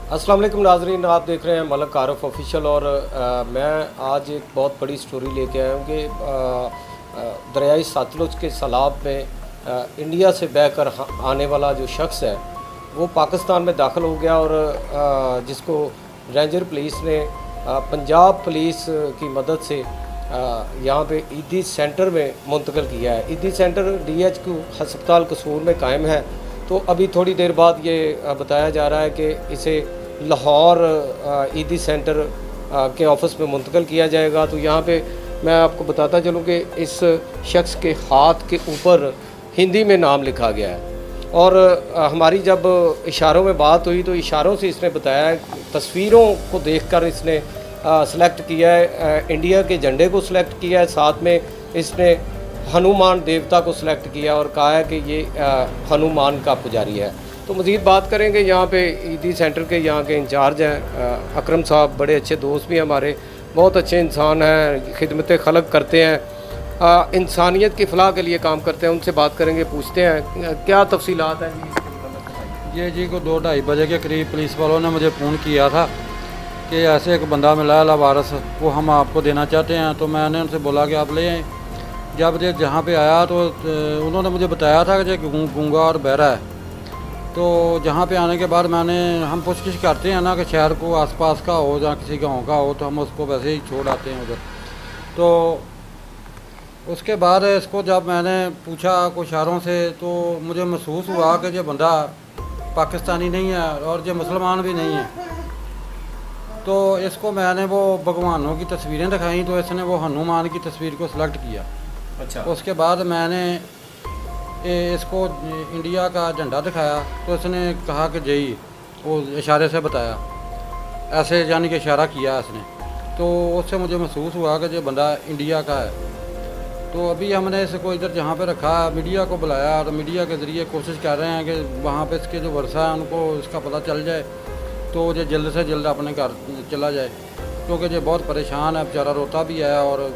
अस्सलाम वालेकुम नाजरीन, आप देख रहे हैं मलक आरफ ऑफिशियल। और मैं आज एक बहुत बड़ी स्टोरी लेके आया हूँ कि दरियाई सतलुज के सैलाब में इंडिया से बहकर आने वाला जो शख्स है वो पाकिस्तान में दाखिल हो गया और जिसको रेंजर पुलिस ने पंजाब पुलिस की मदद से यहाँ पे ईदी सेंटर में मुंतकिल किया है। ईदी सेंटर DHQ हस्पताल कसूर में कायम है। तो अभी थोड़ी देर बाद ये बताया जा रहा है कि इसे लाहौर ईदी सेंटर के ऑफिस में मुंतकिल किया जाएगा। तो यहाँ पे मैं आपको बताता चलूँ कि इस शख्स के हाथ के ऊपर हिंदी में नाम लिखा गया है और हमारी जब इशारों में बात हुई तो इशारों से इसने बताया, तस्वीरों को देखकर इसने सेलेक्ट किया है, इंडिया के झंडे को सिलेक्ट किया है, साथ में इसने हनुमान देवता को सिलेक्ट किया और कहा है कि ये हनुमान का पुजारी है। तो मज़ीद बात करेंगे। यहाँ पे ईदी सेंटर के यहाँ के इंचार्ज हैं अकरम साहब, बड़े अच्छे दोस्त भी हैं हमारे, बहुत अच्छे इंसान हैं, खिदमत खलक करते हैं, इंसानियत की फलाह के लिए काम करते हैं। उनसे बात करेंगे, पूछते हैं क्या तफसीलात हैं जी। ये जी को 2-2:30 बजे के करीब पुलिस वालों ने मुझे फ़ोन किया था कि ऐसे एक बंदा मिला है लावारस, वो हम आपको देना चाहते हैं। तो मैंने उनसे बोला कि आप ले आएँ। जब ये जहाँ पे आया तो उन्होंने मुझे बताया था कि गूंगा और बहरा है। तो जहाँ पे आने के बाद हम पूछगिछ करते हैं ना कि शहर को आसपास का हो या किसी गांव का हो तो हम उसको वैसे ही छोड़ आते हैं उधर। तो उसके बाद इसको जब मैंने पूछा कुछ इशारों से तो मुझे महसूस हुआ कि ये बंदा पाकिस्तानी नहीं है और ये मुसलमान भी नहीं है। तो इसको मैंने वो भगवानों की तस्वीरें दिखाई तो इसने वो हनुमान की तस्वीर को सिलेक्ट किया। अच्छा। उसके बाद मैंने इसको इंडिया का झंडा दिखाया तो इसने कहा कि जई, वो इशारे से बताया, ऐसे यानी कि इशारा किया इसने। तो उससे मुझे महसूस हुआ कि ये बंदा इंडिया का है। तो अभी हमने इसको इधर जहाँ पे रखा, मीडिया को बुलाया और मीडिया के ज़रिए कोशिश कर रहे हैं कि वहाँ पे इसके जो वर्षा है उनको इसका पता चल जाए तो ये जल्द से जल्द अपने घर चला जाए, क्योंकि ये बहुत परेशान है, बेचारा रोता भी है और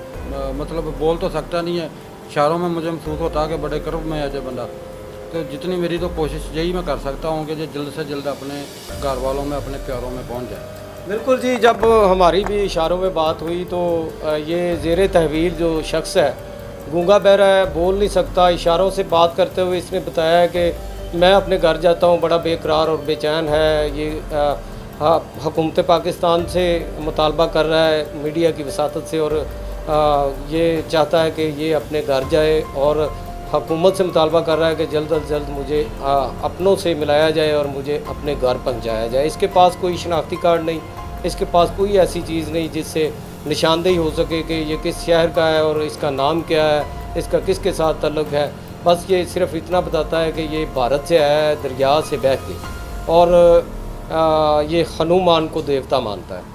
मतलब बोल तो सकता नहीं है। इशारों में मुझे महसूस होता है कि बड़े कर्ब में है ये बंदा। तो जितनी मेरी तो कोशिश यही मैं कर सकता हूँ कि ये जल्द से जल्द अपने घर वालों में, अपने प्यारों में पहुँच जाए। बिल्कुल जी, जब हमारी भी इशारों में बात हुई तो ये ज़ेरे तहवील जो शख्स है, गूंगा बहरा है, बोल नहीं सकता, इशारों से बात करते हुए इसने बताया है कि मैं अपने घर जाता हूँ, बड़ा बेकरार और बेचैन है। ये हुकूमत पाकिस्तान से मुतालबा कर रहा है मीडिया की वसातत से और ये चाहता है कि ये अपने घर जाए और हुकूमत से मुतालबा कर रहा है कि जल्द अज जल्द मुझे अपनों से मिलाया जाए और मुझे अपने घर पहुँचाया जाए। इसके पास कोई शनाख्ती कार्ड नहीं, इसके पास कोई ऐसी चीज़ नहीं जिससे निशानदेही हो सके कि ये किस शहर का है और इसका नाम क्या है, इसका किसके साथ ताल्लुक़ है। बस ये सिर्फ़ इतना बताता है कि ये भारत से आया है, दरिया से बह के, और ये हनुमान को देवता मानता है।